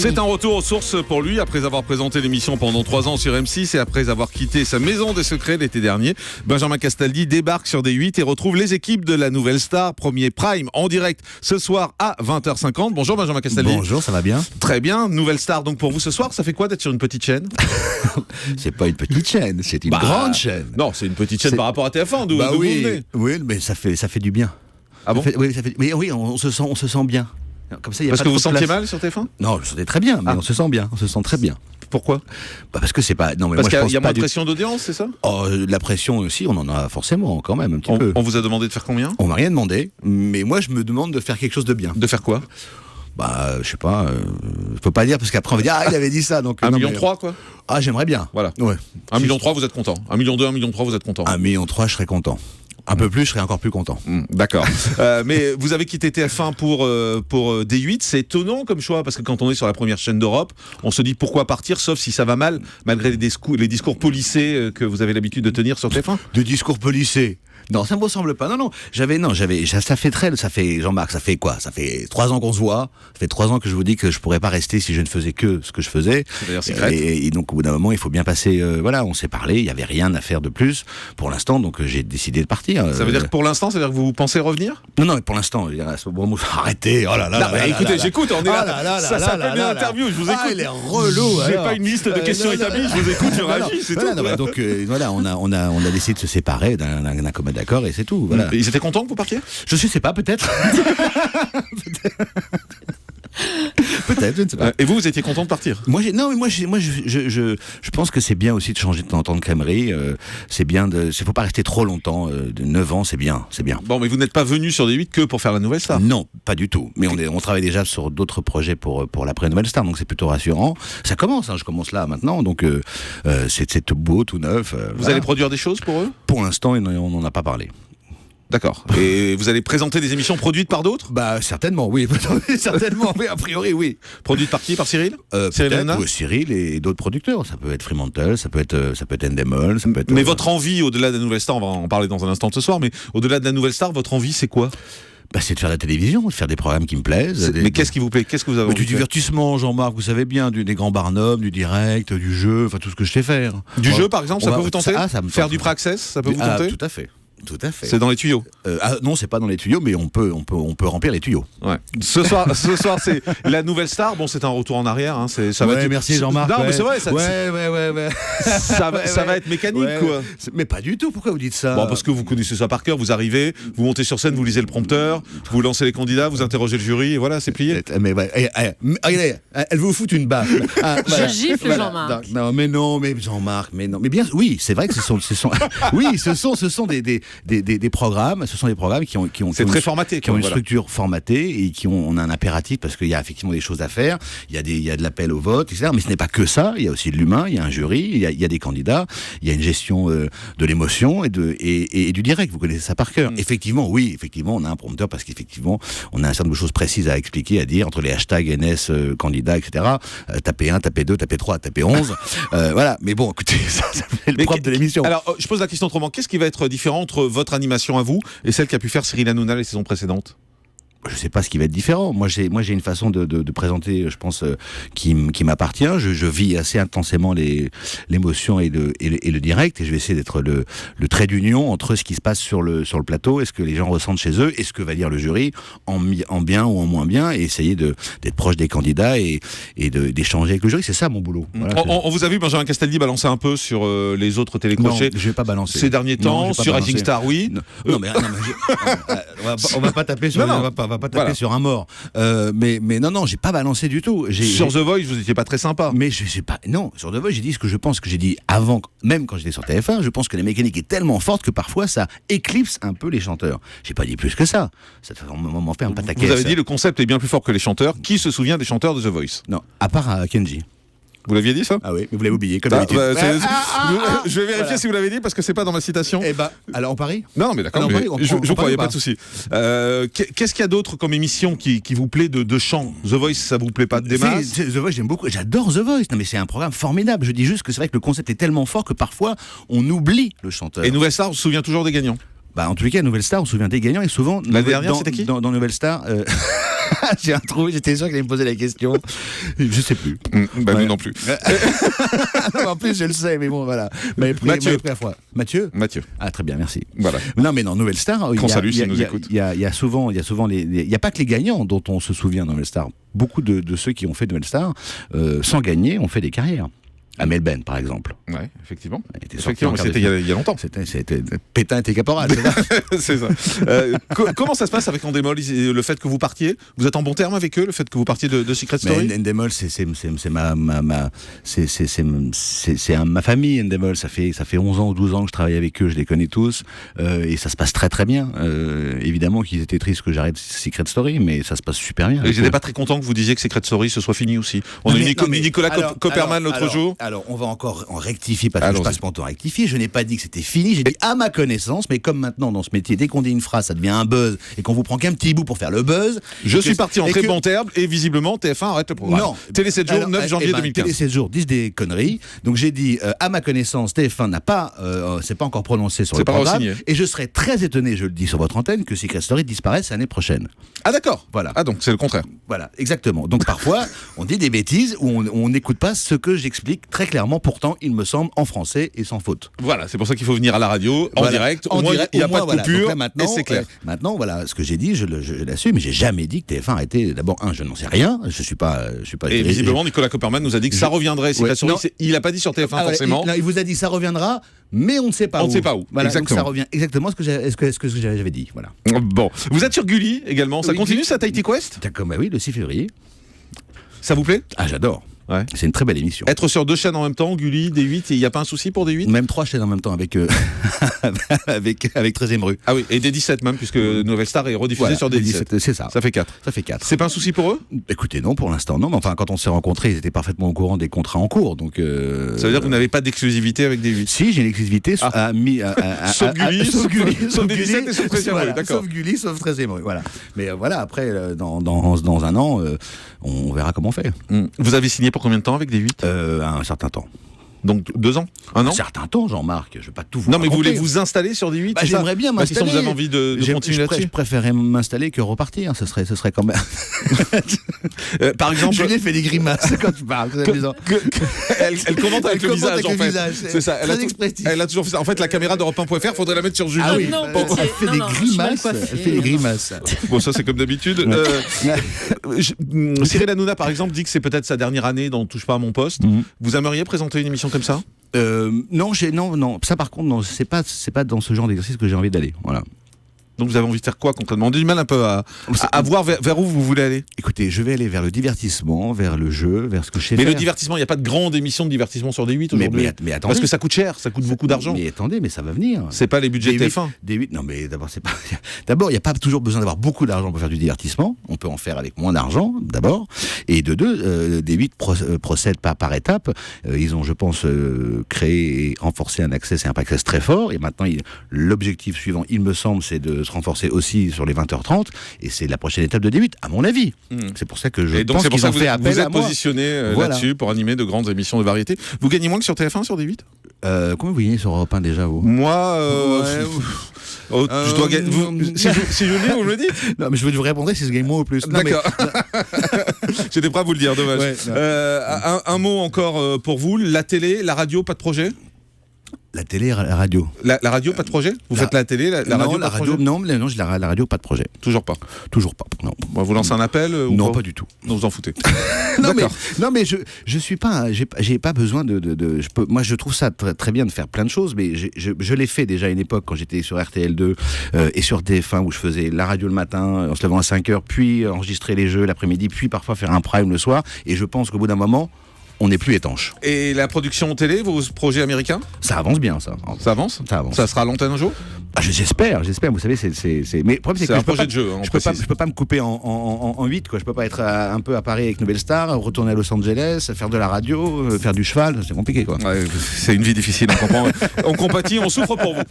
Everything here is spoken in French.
C'est un retour aux sources pour lui, après avoir présenté l'émission pendant 3 ans sur M6 et après avoir quitté sa maison des secrets l'été dernier. Benjamin Castaldi débarque sur D8 et retrouve les équipes de la Nouvelle Star, premier prime en direct ce soir à 20h50. Bonjour Benjamin Castaldi. Bonjour, ça va bien? Très bien, Nouvelle Star donc pour vous ce soir, ça fait quoi d'être sur une petite chaîne? C'est pas une petite chaîne, c'est une grande chaîne. Non, c'est une petite chaîne par rapport à TF1, d'où vous venez. Oui, mais ça fait du bien. Ah bon? Oui, on se sent bien. Comme ça, y a parce pas que trop vous de sentiez place. mal sur TF1? Non, je sentais très bien, mais on se sent bien, on se sent très bien. Pourquoi? Parce que c'est pas. Non, mais parce moi, qu'il y a moins de du... pression d'audience, c'est ça? Oh, la pression aussi, on en a forcément quand même un petit peu. On vous a demandé de faire combien? On m'a rien demandé, mais moi je me demande de faire quelque chose de bien. De faire quoi? Je sais pas, je peux pas dire parce qu'après on va dire il avait dit ça donc. 1,3 million quoi? Ah, j'aimerais bien. Voilà. Ouais. 1,3 million vous êtes content. 1,2 million, 1,3 million vous êtes content. 1,3 million je serais content. Un peu plus, je serais encore plus content. D'accord. Mais vous avez quitté TF1 pour D8. C'est étonnant comme choix parce que quand on est sur la première chaîne d'Europe, on se dit pourquoi partir, sauf si ça va mal, malgré les discours policés que vous avez l'habitude de tenir sur TF1. De discours policés. Non, ça me ressemble pas. Non, ça fait Jean-Marc, ça fait quoi? Ça fait 3 ans qu'on se voit. Ça fait 3 ans que je vous dis que je pourrais pas rester si je ne faisais que ce que je faisais. C'est d'ailleurs secret. Et donc, au bout d'un moment, il faut bien passer, on s'est parlé, il y avait rien à faire de plus pour l'instant, donc j'ai décidé de partir. Ça veut dire que pour l'instant, ça veut dire que vous pensez revenir? Non, mais pour l'instant, arrêtez, oh là là. Écoutez, j'écoute, on est là. Ça s'appelle une interview, je vous écoute. Il est relou. J'ai pas une liste de questions établies, je vous écoute, je réagis, c'est tout. Donc, on a décidé de se séparer d'un commun d'accord et c'est tout. Voilà. Ils étaient contents que vous partiez? Je sais pas, peut-être. Peut-être, je ne sais pas. Et vous étiez content de partir? Je pense que c'est bien aussi de changer de temps de crèmerie. C'est bien faut pas rester trop longtemps. 9 ans, c'est bien. Bon, mais vous n'êtes pas venu sur D8 que pour faire la Nouvelle Star? Non, pas du tout. Mais on travaille déjà sur d'autres projets pour l'après Nouvelle Star, donc c'est plutôt rassurant. Ça commence, je commence là maintenant, donc c'est tout beau, tout neuf. Vous allez produire des choses pour eux? Pour l'instant, on n'en a pas parlé. D'accord. Et vous allez présenter des émissions produites par d'autres? Certainement, oui. Certainement, oui, a priori, oui. Produites par qui? Par Cyril? Cyril Hanouna? Cyril et d'autres producteurs. Ça peut être Fremantle, ça peut être Endemol, ça peut être... Mais votre envie, au-delà de la Nouvelle Star, on va en parler dans un instant ce soir, mais au-delà de la Nouvelle Star, votre envie, c'est quoi? C'est de faire de la télévision, de faire des programmes qui me plaisent. Mais qu'est-ce qui vous plaît? Qu'est-ce que vous avez envie du de faire? Divertissement, Jean-Marc, vous savez bien, des grands Barnum, du direct, du jeu, enfin tout ce que je sais faire. Du jeu, par exemple, ça peut vous tenter? Ça me faire tente. du Praxis, ça peut vous tenter? Tout à fait. Tout à fait. C'est dans les tuyaux? Non, c'est pas dans les tuyaux, mais on peut remplir les tuyaux. Ouais. Ce soir, c'est la Nouvelle Star. Bon, c'est un retour en arrière. Hein. Ça va être... Merci Jean-Marc. Non, mais c'est vrai. Ça va être mécanique, quoi. Mais pas du tout. Pourquoi vous dites ça? Bon, parce que vous connaissez ça par cœur. Vous arrivez, vous montez sur scène, vous lisez le prompteur, vous lancez les candidats, vous interrogez le jury, et voilà, c'est plié. Mais regardez, elle vous fout une baffe. Je gifle Jean-Marc. Non, mais Jean-Marc, mais non. Mais bien, oui, c'est vrai que ce sont des programmes, ce sont des programmes qui ont c'est très formaté, qui ont une structure formatée et on a un impératif parce qu'il y a effectivement des choses à faire, il y a de l'appel au vote, etc. Mais ce n'est pas que ça, il y a aussi de l'humain, il y a un jury, il y a des candidats, il y a une gestion de l'émotion et du direct, vous connaissez ça par cœur. Effectivement, on a un prompteur parce qu'effectivement, on a un certain nombre de choses précises à expliquer, à dire, entre les hashtags NS, candidats, etc. Tapez 1, tapez 2, tapez 3, tapez 11. Voilà, mais bon, écoutez, ça fait le propre de l'émission. Alors, je pose la question autrement, qu'est-ce qui va être différent entre votre animation à vous et celle qu'a pu faire Cyril Hanouna les saisons précédentes? Je sais pas ce qui va être différent. Moi, j'ai une façon de présenter, je pense, qui m'appartient. Je vis assez intensément l'émotion et le direct, et je vais essayer d'être le trait d'union entre ce qui se passe sur le plateau et ce que les gens ressentent chez eux et ce que va dire le jury en bien ou en moins bien, et essayer d'être proche des candidats et d'échanger avec le jury. C'est ça mon boulot. Voilà, on vous a vu Benjamin Castaldi balancer un peu sur les autres télécrochets. Non, je vais pas balancer. Ces derniers temps, sur Rising Star, oui. Non, mais on va pas taper sur. On va pas taper sur un mort. Mais non, j'ai pas balancé du tout. Sur The Voice, vous étiez pas très sympa. Mais je sais pas. Non, sur The Voice, j'ai dit ce que je pense que j'ai dit avant, même quand j'étais sur TF1. Je pense que la mécanique est tellement forte que parfois ça éclipse un peu les chanteurs. J'ai pas dit plus que ça. Ça m'en fait un pataquès. Vous avez dit le concept est bien plus fort que les chanteurs. Qui se souvient des chanteurs de The Voice? Non, à part Kenji. Vous l'aviez dit ça? Ah oui, mais vous l'avez oublié comme d'habitude. Je vais vérifier si vous l'avez dit parce que c'est pas dans ma citation. Alors on parie? Non, mais d'accord. Je croyais pas de souci. Qu'est-ce qu'il y a d'autre comme émission qui vous plaît de chant? The Voice, ça vous plaît pas des masses? The Voice, j'aime beaucoup. J'adore The Voice. Non, mais c'est un programme formidable. Je dis juste que c'est vrai que le concept est tellement fort que parfois on oublie le chanteur. Et Nouvelle Star, on se souvient toujours des gagnants? Bah, en tous les cas, Nouvelle Star, on se souvient des gagnants et souvent. La dernière, c'était qui ? Dans Nouvelle Star, j'ai un trou, j'étais sûr qu'il allait me poser la question. Je sais plus. Nous non plus. Non, en plus, je le sais, mais bon, voilà. Mathieu. Mathieu. Ah, très bien, merci. Voilà. Non, mais non, Nouvelle Star. Qu'on salue s'il nous écoute. Il y a souvent il n'y a pas que les gagnants dont on se souvient dans Nouvelle Star. Beaucoup de ceux qui ont fait Nouvelle Star, sans gagner, ont fait des carrières. Amel Ben, par exemple. Ouais, effectivement. Effectivement, c'était il y a longtemps. Pétain était caporal. C'est ça. Comment ça se passe avec Endemol, le fait que vous partiez? Vous êtes en bon terme avec eux, le fait que vous partiez de Secret Story? Endemol, c'est ma famille. Endemol, ça fait 11 ans ou 12 ans que je travaille avec eux, je les connais tous, et ça se passe très très bien. Évidemment qu'ils étaient tristes que j'arrête Secret Story, mais ça se passe super bien. Et j'étais pas très content que vous disiez que Secret Story se soit fini aussi. On a eu Nicolas Copperman l'autre jour. Alors, on va encore en rectifier parce que je passe mon temps à rectifier. Je n'ai pas dit que c'était fini, j'ai dit à ma connaissance, mais comme maintenant dans ce métier, dès qu'on dit une phrase, ça devient un buzz et qu'on vous prend qu'un petit bout pour faire le buzz. Je suis parti en très bon terme et visiblement TF1 arrête le programme. Non. Télé 7 jours, 9 janvier 2015. Télé 7 jours disent des conneries. Donc j'ai dit à ma connaissance, TF1 n'a pas, c'est pas encore prononcé sur le programme. Et je serais très étonné, je le dis sur votre antenne, que Secret Story disparaisse l'année prochaine. Ah d'accord. Voilà. Ah donc c'est le contraire. Voilà, exactement. Donc parfois, on dit des bêtises où on n'écoute pas ce que j'explique très clairement. Pourtant, il me semble, en français et sans faute. Voilà, c'est pour ça qu'il faut venir à la radio, en direct. Au moins, il n'y a pas de coupure, là, maintenant, et c'est clair. Maintenant, voilà, ce que j'ai dit, je l'assume, mais j'ai jamais dit que TF1 était... D'abord, je n'en sais rien, je suis pas... Et visiblement, Nicolas Copperman nous a dit que ça reviendrait. Il n'a pas dit sur TF1 forcément. Il vous a dit ça reviendra, mais on ne sait pas où. On ne sait pas où. Voilà, exactement. Donc ça revient exactement à ce que j'avais dit. Voilà. Bon, vous êtes sur Gulli également. Ça continue, ça, Tahiti Quest ? D'accord, bah oui, le 6 février. Ça vous plaît ? Ah, j'adore. Ouais. C'est une très belle émission. Être sur 2 chaînes en même temps, Gulli, D8, il n'y a pas un souci pour D8 ? Même 3 chaînes en même temps avec 13e rue. Ah oui, et D17 même, puisque Nouvelle Star est rediffusée sur D17. C'est ça. Ça fait 4. C'est pas un souci pour eux ? Écoutez, non, pour l'instant, non. Mais enfin, quand on s'est rencontrés, ils étaient parfaitement au courant des contrats en cours. Donc, ça veut dire que vous n'avez pas d'exclusivité avec D8 ? Si, j'ai l'exclusivité sauf Gulli, sauf D17 et sauf 13e rue, d'accord. Sauf Gulli, sauf 13e rue, voilà. Mais voilà, après, dans un an, on verra comment on fait. Vous avez signé pour combien de temps avec D8 ? Un certain temps. Donc 2 ans, 1 an. Un certain temps, Jean-Marc. Je vais pas tout vous. Non, mais vous voulez vous installer sur D8 ? J'aimerais bien m'installer. Parce que vous avez envie de continuer là-dessus. Je préférerais m'installer que repartir. Ce serait quand même. Par exemple, Julie fait des grimaces quand tu parles. Elle commente avec le visage, en fait. C'est ça. Elle a toujours fait ça. En fait, la caméra d'Europe1.fr, faudrait la mettre sur Julie. Ah oui. Elle fait des grimaces. Bon, ça c'est comme d'habitude. Cyril Hanouna, par exemple, dit que c'est peut-être sa dernière année dans Touche pas à mon poste. Vous aimeriez présenter une émission comme ça ? Non, ça par contre, non, c'est pas dans ce genre d'exercice que j'ai envie d'aller. Voilà. Donc vous avez envie de faire quoi concrètement ? On a du mal un peu à voir vers où vous voulez aller. Écoutez, je vais aller vers le divertissement, vers le jeu, vers ce que je sais faire. Mais le divertissement, il n'y a pas de grande émission de divertissement sur D8 aujourd'hui. Mais attendez. Parce que ça coûte cher, ça coûte beaucoup d'argent. Mais attendez, mais ça va venir. C'est pas les budgets de TF1. D8, non mais d'abord, c'est pas... D'abord, il n'y a pas toujours besoin d'avoir beaucoup d'argent pour faire du divertissement. On peut en faire avec moins d'argent, d'abord. Et de deux, D8 procède par étapes. Ils ont, je pense, créé et renforcé un accès très fort. Et maintenant, l'objectif suivant, il me semble, c'est de se renforcer aussi sur les 20h30, et c'est la prochaine étape de D8, à mon avis. C'est pour ça que je pense qu'ils ont fait appel à moi. Vous êtes positionné là-dessus pour animer de grandes émissions de variété. Vous gagnez moins que sur TF1 sur D8 ? Combien vous gagnez sur Europe 1 déjà, vous ? Moi, je dois gagner. Si je dis, vous me le dites ? Non, mais je vous répondrai si je gagne moins ou plus. D'accord. J'étais prêt à vous le dire, dommage. Ouais, un mot encore pour vous. La télé, la radio, pas de projet ? La télé, la radio. La radio, pas de projet ? Vous faites la télé, la radio, pas de projet ? Non, la radio, pas de projet. Toujours pas ? Toujours pas, non. Bon, vous lancez un appel ou non, pas du tout. Non, vous en foutez. non, mais je suis pas... J'ai pas besoin moi, je trouve ça très bien de faire plein de choses, mais je l'ai fait déjà à une époque quand j'étais sur RTL2 et sur TF1 où je faisais la radio le matin en se levant à 5h, puis enregistrer les jeux l'après-midi, puis parfois faire un prime le soir. Et je pense qu'au bout d'un moment, on n'est plus étanche. Et la production télé, vos projets américains ? Ça avance bien, ça. Ça avance ? Ça avance. Ça sera à l'antenne un jour ? J'espère. Vous savez, mais le problème, c'est que un projet de jeu. Je peux pas me couper en 8, quoi. Je peux pas être un peu à Paris avec Nouvelle Star, retourner à Los Angeles, faire de la radio, faire du cheval. C'est compliqué, quoi. Ouais, c'est une vie difficile. On comprend. On compatit, on souffre pour vous.